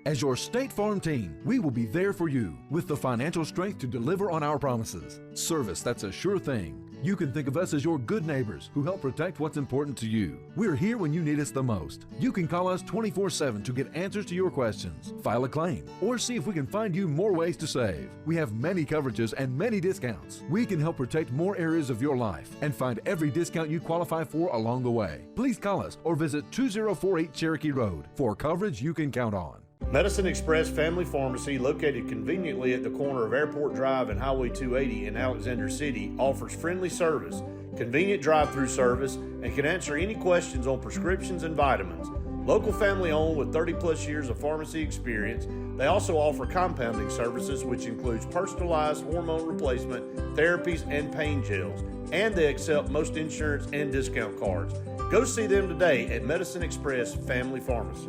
As your State Farm team, we will be there for you with the financial strength to deliver on our promises. Service that's a sure thing. You can think of us as your good neighbors who help protect what's important to you. We're here when you need us the most. You can call us 24/7 to get answers to your questions, file a claim, or see if we can find you more ways to save. We have many coverages and many discounts. We can help protect more areas of your life and find every discount you qualify for along the way. Please call us or visit 2048 Cherokee Road for coverage you can count on. Medicine Express Family Pharmacy, located conveniently at the corner of Airport Drive and Highway 280 in Alexander City, offers friendly service, convenient drive-through service, and can answer any questions on prescriptions and vitamins. Local family owned with 30-plus years of pharmacy experience, they also offer compounding services, which includes personalized hormone replacement, therapies, and pain gels. And they accept most insurance and discount cards. Go see them today at Medicine Express Family Pharmacy.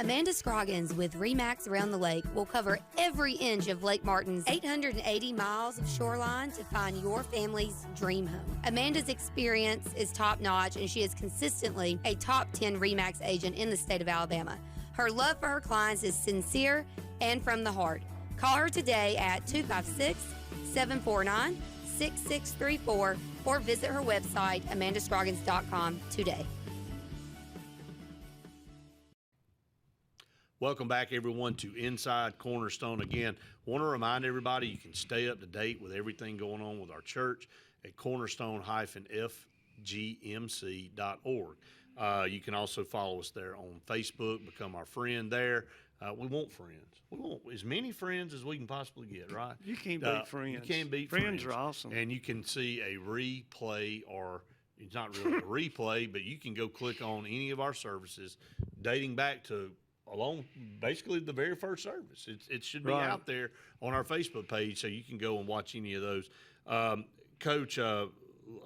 Amanda Scroggins with RE/MAX Around the Lake will cover every inch of Lake Martin's 880 miles of shoreline to find your family's dream home. Amanda's experience is top-notch, and she is consistently a top 10 RE/MAX agent in the state of Alabama. Her love for her clients is sincere and from the heart. Call her today at 256-749-6634 or visit her website, amandascroggins.com, today. Welcome back, everyone, to Inside Cornerstone. Again, want to remind everybody you can stay up to date with everything going on with our church at cornerstone-fgmc.org. You can also follow us there on Facebook, become our friend there. We want friends. We want as many friends as we can possibly get, right? You can't beat friends. You can't beat friends. Friends are awesome. And you can see a replay, or it's not really a replay, but you can go click on any of our services dating back to along basically the very first service. It should be out there on our Facebook page, so you can go and watch any of those. Coach,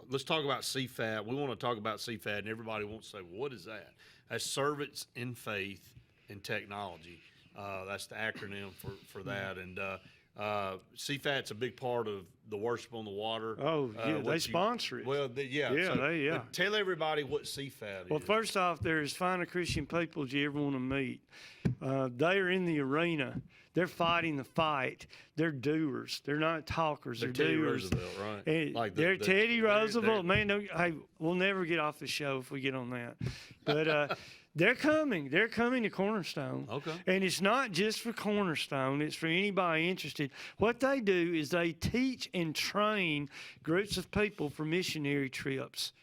let's talk about CFAT. We want to talk about CFAT, and everybody wants to say, well, what is that? That's Servants in Faith and Technology. That's the acronym for that. And CFAT's a big part of the worship on the water. Oh, yeah, they sponsor it. Well, yeah. Yeah. Tell everybody what CFAT Well, is. first off, they're as fine a Christian people as you ever want to meet. They are in the arena. They're fighting the fight. They're doers. They're not talkers. They're Teddy doers. Roosevelt, right? And Like they're Teddy Roosevelt. they're- Man, hey, we'll never get off the show if we get on that. But they're coming. They're coming to Cornerstone. Okay. And it's not just for Cornerstone. It's for anybody interested. What they do is they teach and train groups of people for missionary trips.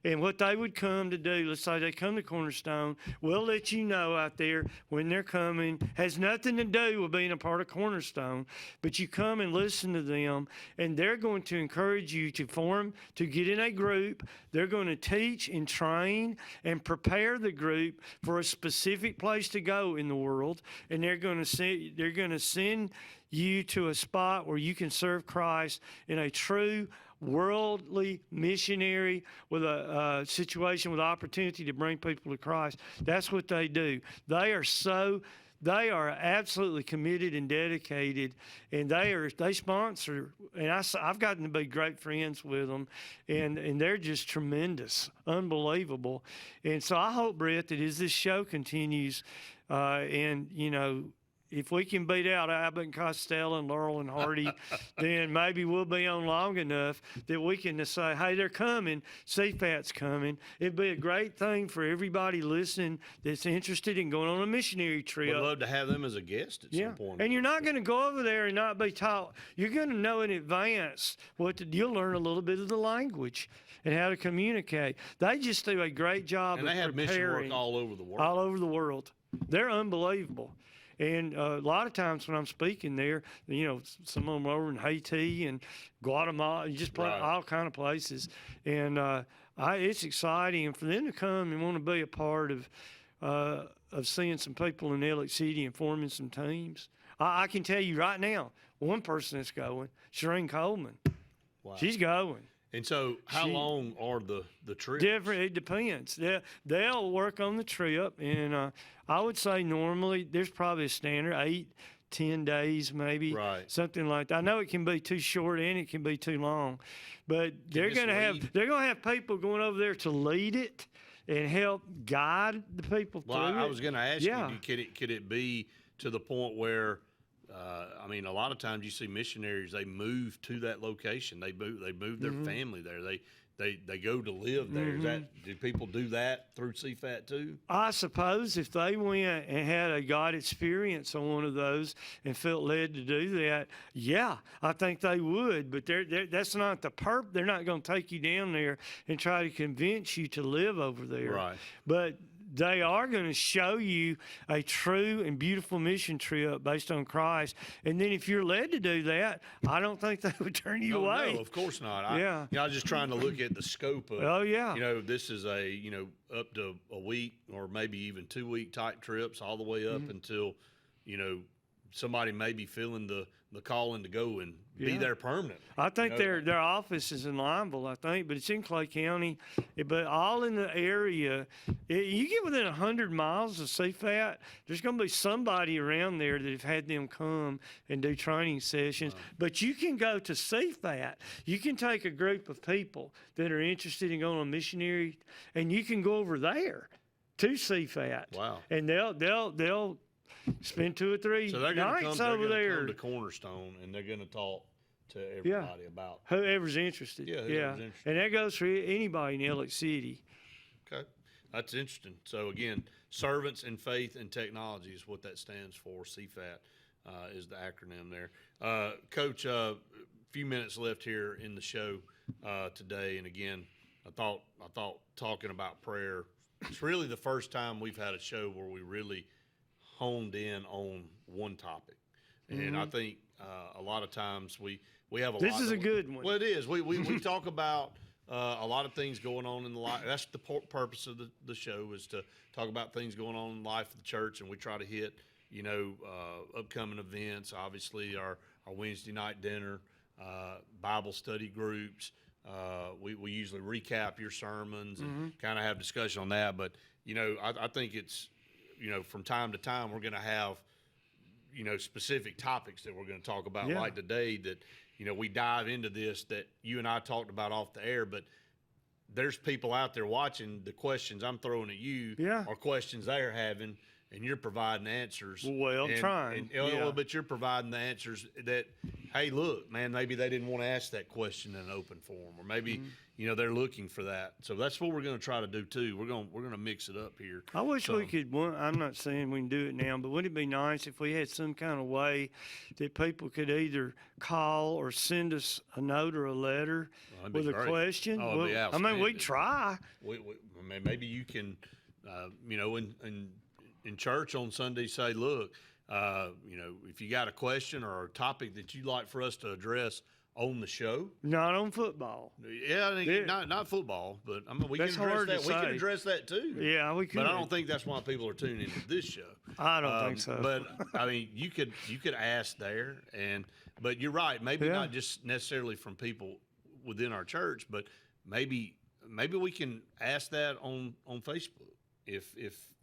And what they would come to do, let's say they come to Cornerstone, we'll let you know out there when they're coming. Has nothing to do with being a part of Cornerstone, but you come and listen to them, and they're going to encourage you to get in a group. They're going to teach and train and prepare the group for a specific place to go in the world, and they're going to send you to a spot where you can serve Christ in a true worldly missionary with a situation with opportunity to bring people to Christ. That's what they do. They are absolutely committed and dedicated, and they sponsor. And I've gotten to be great friends with them, and they're just tremendous, unbelievable. And so I hope, Brett, that as this show continues, and if we can beat out Abbott and Costello and Laurel and Hardy, then maybe we'll be on long enough that we can just say, hey, they're coming. CFAT's coming. It'd be a great thing for everybody listening that's interested in going on a missionary trip. We'd love to have them as a guest at some point. And you're not going to go over there and not be taught. You're going to know in advance you'll learn a little bit of the language and how to communicate. They just do a great job And of they have mission preparing work all over the world. all over the world. They're unbelievable. And a lot of times when I'm speaking there, some of them are over in Haiti and Guatemala, just all kind of places. And it's exciting. And for them to come and want to be a part of seeing some people in Elliott City and forming some teams. I can tell you right now, one person that's going, Shereen Coleman. Wow. She's going. And so how long are the trips? Different. It depends. They'll work on the trip, and I would say normally there's probably a standard 8-10 days, maybe something like that. I know it can be too short and it can be too long, but they're going to have people going over there to lead it and help guide the people through it. I was going to ask you, could it be to the point where? A lot of times you see missionaries, they move to that location. They move their family there. They go to live there. Do people do that through CFAT too? I suppose if they went and had a God experience on one of those and felt led to do that, I think they would. But that's not the purpose. They're not going to take you down there and try to convince you to live over there. Right. But they are going to show you a true and beautiful mission trip based on Christ. And then if you're led to do that, I don't think they would turn you away. No, of course not. Yeah. I was just trying to look at the scope of, this is up to a week or maybe even 2 week type trips all the way up until, somebody may be feeling the calling to go and be there permanently. I think their office is in Lineville, I think, but it's in Clay County. But all in the area, you get within 100 miles of CFAT, there's going to be somebody around there that have had them come and do training sessions. But you can go to CFAT. You can take a group of people that are interested in going on missionary, and you can go over there to CFAT. Wow. And they'll spend 2 or 3 So they're nights over there. Come to Cornerstone, and they're going to talk to everybody about whoever's interested. Whoever's interested. And that goes for anybody in Elliott City. Okay, that's interesting. So again, servants in faith and technology is what that stands for. CFAT is the acronym there. Coach, a few minutes left here in the show today, and again, I thought talking about prayer. It's really the first time we've had a show where we really honed in on one topic, and I think a lot of times we have This is a good one. Well, it is. We talk about a lot of things going on in the life. That's the purpose of the show, is to talk about things going on in the life of the church, and we try to hit upcoming events. Obviously, our Wednesday night dinner, Bible study groups. We usually recap your sermons and kind of have discussion on that. But I think it's from time to time we're going to have specific topics that we're going to talk about, Yeah. like today, that, we dive into this that you and I talked about off the air, but there's people out there watching. The questions I'm throwing at you Yeah. are questions they're having, and you're providing answers. Well, and, trying. Well, but you're providing the answers that, hey, look, man, maybe they didn't want to ask that question in an open forum, or maybe, they're looking for that. So that's what we're going to try to do too. We're going to mix it up here. I wish So- we could. I'm not saying we can do it now, but wouldn't it be nice if we had some kind of way that people could either call or send us a note or a letter that'd be with a great. question? Oh, it'd be I mean, we'd outstanding. try. I mean, maybe you can, in church on Sunday, say, look, if you got a question or a topic that you'd like for us to address on the show. Not on football. Yeah, I think Yeah. not football, but I mean, we That's can address hard to that. We can say. address that too. Yeah, we could. But I don't think that's why people are tuning into this show. I don't think so. But I mean, you could ask there, but you're right. Maybe Yeah. not just necessarily from people within our church, but maybe we can ask that on Facebook. If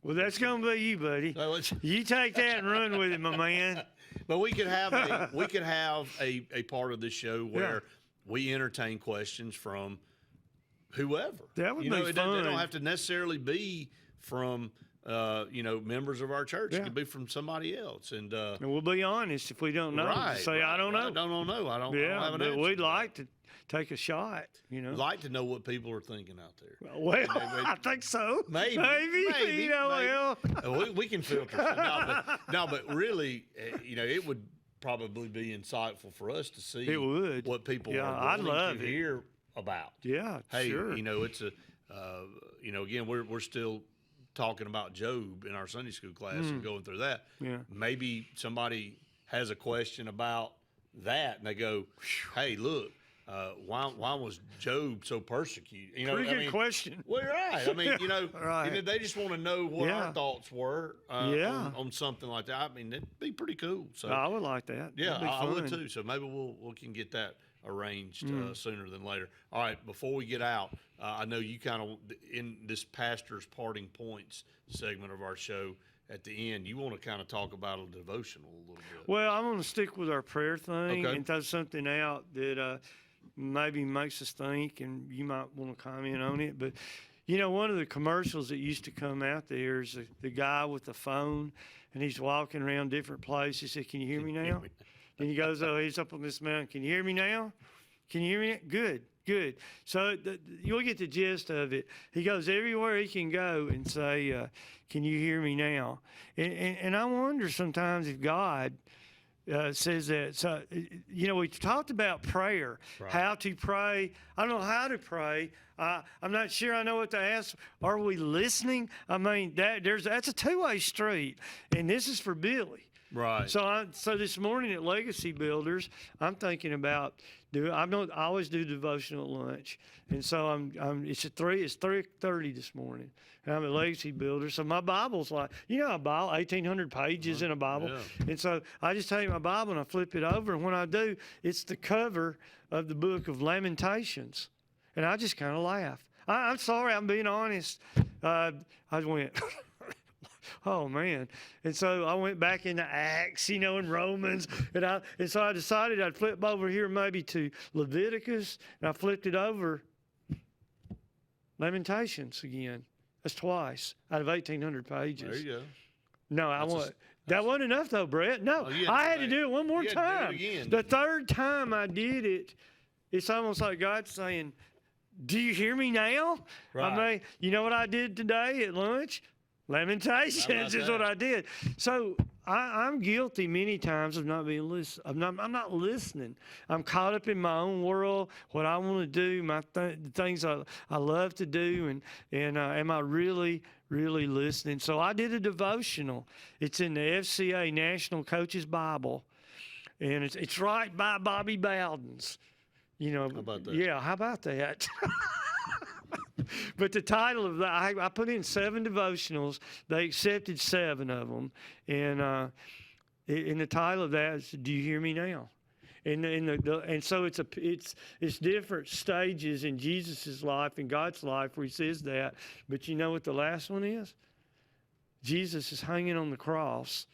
Well, that's gonna be you, buddy. so it's, You take that and run with it, my man. but we could have a part of this show where we entertain questions from whoever. That would be They fun. don't have to necessarily be from members of our church. It Yeah. could be from somebody else. And And we'll be honest. If we don't know, right, just say right, I don't right. know. I don't know. I don't Yeah, have an but answer. we'd like to take a shot. I'd like to know what people are thinking out there. Well, I think so. Maybe. Well, We can filter. But really, it would probably be insightful for us to see It would. what people Yeah, are I'd wanting love to it. hear about. yeah, Hey, sure. it's a, again, we're still talking about Job in our Sunday school class and going through that. Yeah. Maybe somebody has a question about that, and they go, "Hey, look, why was Job so persecuted?" Pretty good question. Well, you're right. I mean, Right. they just want to know what Yeah. our thoughts were on something like that. I mean, it'd be pretty cool. So I would like that. yeah, That'd be I would fun. too. So maybe we can get that arranged sooner than later. All right, before we get out, I know you kind of in this pastor's parting points segment of our show at the end, you want to kind of talk about a devotional a little bit. Well, I'm going to stick with our prayer thing Okay. and throw something out that maybe makes us think, and you might want to comment on it. But, one of the commercials that used to come out there is the guy with the phone, and he's walking around different places. He said, "Can you hear me now?" And he goes, "Oh, he's up on this mountain. Can you hear me now? Can you hear me? Good, good." So you'll get the gist of it. He goes everywhere he can go and say, "Can you hear me now?" And I wonder sometimes if God says that. So, we've talked about prayer, how to pray. I don't know how to pray. I'm not sure I know what to ask. Are we listening? I mean, that's a two-way street, and this is for Billy. Right. So this morning at Legacy Builders, I'm thinking about I always do devotional at lunch, and so it's 3:30 this morning, and I'm at Legacy Builders. So my Bible's like a Bible, 1,800 pages in a Bible, Yeah. and so I just take my Bible and I flip it over, and when I do, it's the cover of the book of Lamentations, and I just kind of laugh. I'm sorry, I'm being honest. I went. Oh man! And so I went back into Acts, and Romans, and so I decided I'd flip over here maybe to Leviticus, and I flipped it over Lamentations again. That's twice out of 1,800 pages. There you go. No, that wasn't enough though, Brett. No, Oh, you had I to had to do it one more you had to do it time. again, The didn't you? third time I did it, it's almost like God saying, "Do you hear me now?" Right. I mean, you know what I did today at lunch? Lamentations is that? what I did. So I'm guilty many times of not being I'm not listening. I'm caught up in my own world, what I want to do, the things I love to do, and am I really listening? So I did a devotional. It's in the FCA National Coaches Bible, and it's right by Bobby Bowden's. How about that? Yeah, how about that? But the title of that, I put in 7 devotionals. They accepted 7 of them, and the title of that is "Do You Hear Me Now?" And so it's different stages in Jesus' life and God's life where He says that. But you know what the last one is? Jesus is hanging on the cross,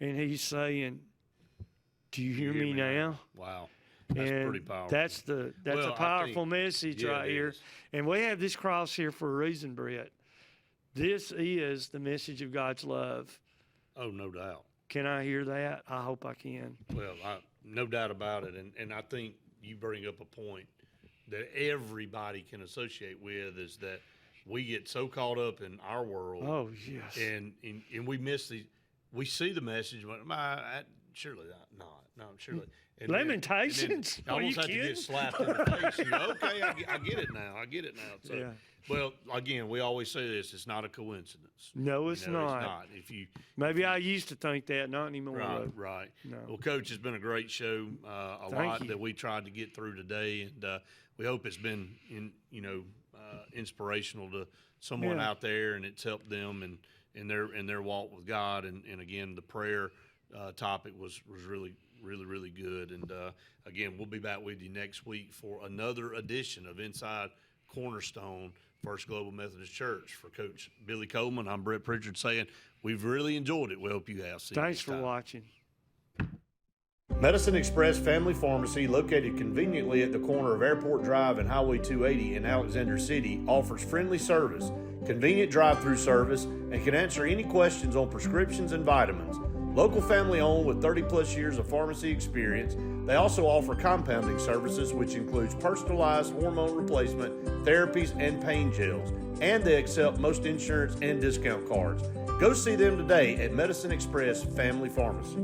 and he's saying, "Do you hear me now?" Wow. That's and pretty powerful. That's Well, a powerful message yeah, right it here. is. And we have this cross here for a reason, Brett. This is the message of God's love. Oh, no doubt. Can I hear that? I hope I can. Well, no doubt about it. And I think you bring up a point that everybody can associate with, is that we get so caught up in our world. Oh, yes. And we miss we see the message, but surely not. No, surely. And Lamentations? I Are you almost have to kidding? get slapped in the face. Okay, I get it now. So, Yeah. well, again, we always say this: it's not a coincidence. No, it's not. It's not. If you Maybe I used to think that, not anymore. right, though. right. No. Well, Coach, it's been a great show. A Thank lot you. that we tried to get through today, and we hope it's been inspirational to someone Yeah. out there, and it's helped them in their walk with God. And again, the prayer topic was really good. And again, we'll be back with you next week for another edition of Inside Cornerstone, First Global Methodist Church. For Coach Billy Coleman, I'm Brett Pritchard saying we've really enjoyed it. We hope you have. See you Thanks next for time. watching. Medicine Express Family Pharmacy, located conveniently at the corner of Airport Drive and Highway 280 in Alexander City, offers friendly service, convenient drive-through service, and can answer any questions on prescriptions and vitamins. Local family owned with 30-plus years of pharmacy experience, they also offer compounding services, which includes personalized hormone replacement, therapies, and pain gels. And they accept most insurance and discount cards. Go see them today at Medicine Express Family Pharmacy.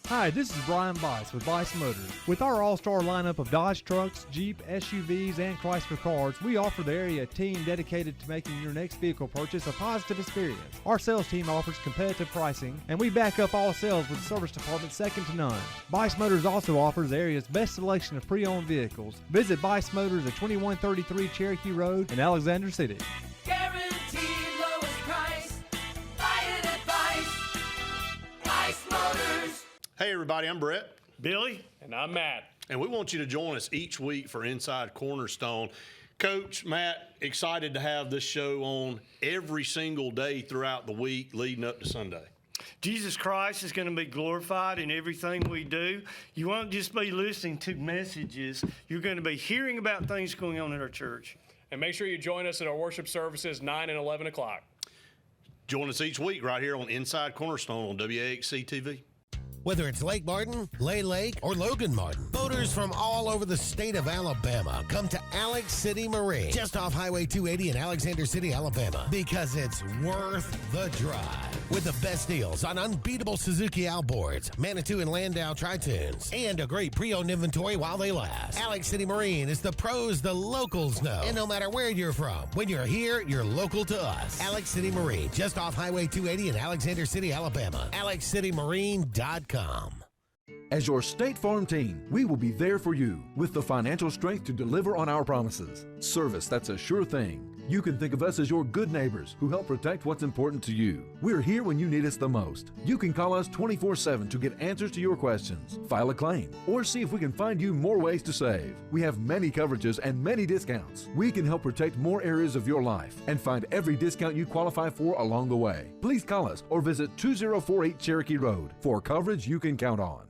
Hi, this is Brian Bice with Bice Motors. With our all-star lineup of Dodge trucks, Jeep, SUVs, and Chrysler cars, we offer the area team dedicated to making your next vehicle purchase a positive experience. Our sales team offers competitive pricing, and we back up all sales with a service department second to none. Bice Motors also offers the area's best selection of pre-owned vehicles. Visit Bice Motors at 2133 Cherokee Road in Alexander City. Guaranteed lowest price. Buy it at Bice Motors. Hey, everybody, I'm Brett. Billy? And I'm Matt. And we want you to join us each week for Inside Cornerstone. Coach, Matt, excited to have this show on every single day throughout the week leading up to Sunday. Jesus Christ is going to be glorified in everything we do. You won't just be listening to messages. You're going to be hearing about things going on at our church. And make sure you join us at our worship services 9 and 11 o'clock. Join us each week right here on Inside Cornerstone on WAXC TV. Whether it's Lake Martin, Lay Lake, or Logan Martin, boaters from all over the state of Alabama come to Alex City Marine, just off Highway 280 in Alexander City, Alabama, because it's worth the drive. With the best deals on unbeatable Suzuki outboards, Manitou and Landau Tritoons, and a great pre-owned inventory while they last. Alex City Marine is the pros the locals know. And no matter where you're from, when you're here, you're local to us. Alex City Marine, just off Highway 280 in Alexander City, Alabama. AlexCityMarine.com. As your State Farm team, we will be there for you with the financial strength to deliver on our promises. Service, that's a sure thing. You can think of us as your good neighbors who help protect what's important to you. We're here when you need us the most. You can call us 24/7 to get answers to your questions, file a claim, or see if we can find you more ways to save. We have many coverages and many discounts. We can help protect more areas of your life and find every discount you qualify for along the way. Please call us or visit 2048 Cherokee Road for coverage you can count on.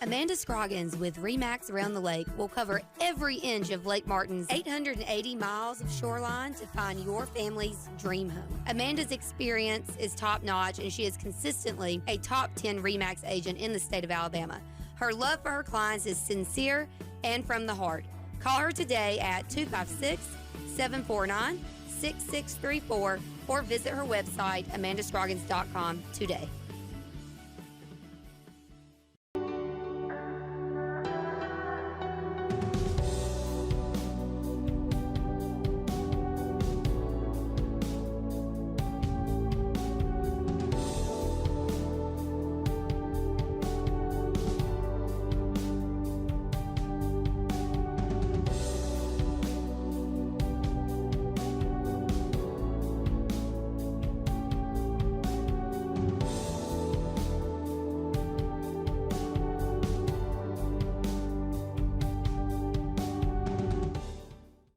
Amanda Scroggins with RE/MAX Around the Lake will cover every inch of Lake Martin's 880 miles of shoreline to find your family's dream home. Amanda's experience is top-notch, and she is consistently a top 10 RE/MAX agent in the state of Alabama. Her love for her clients is sincere and from the heart. Call her today at 256-749-6634 or visit her website, amandascroggins.com today.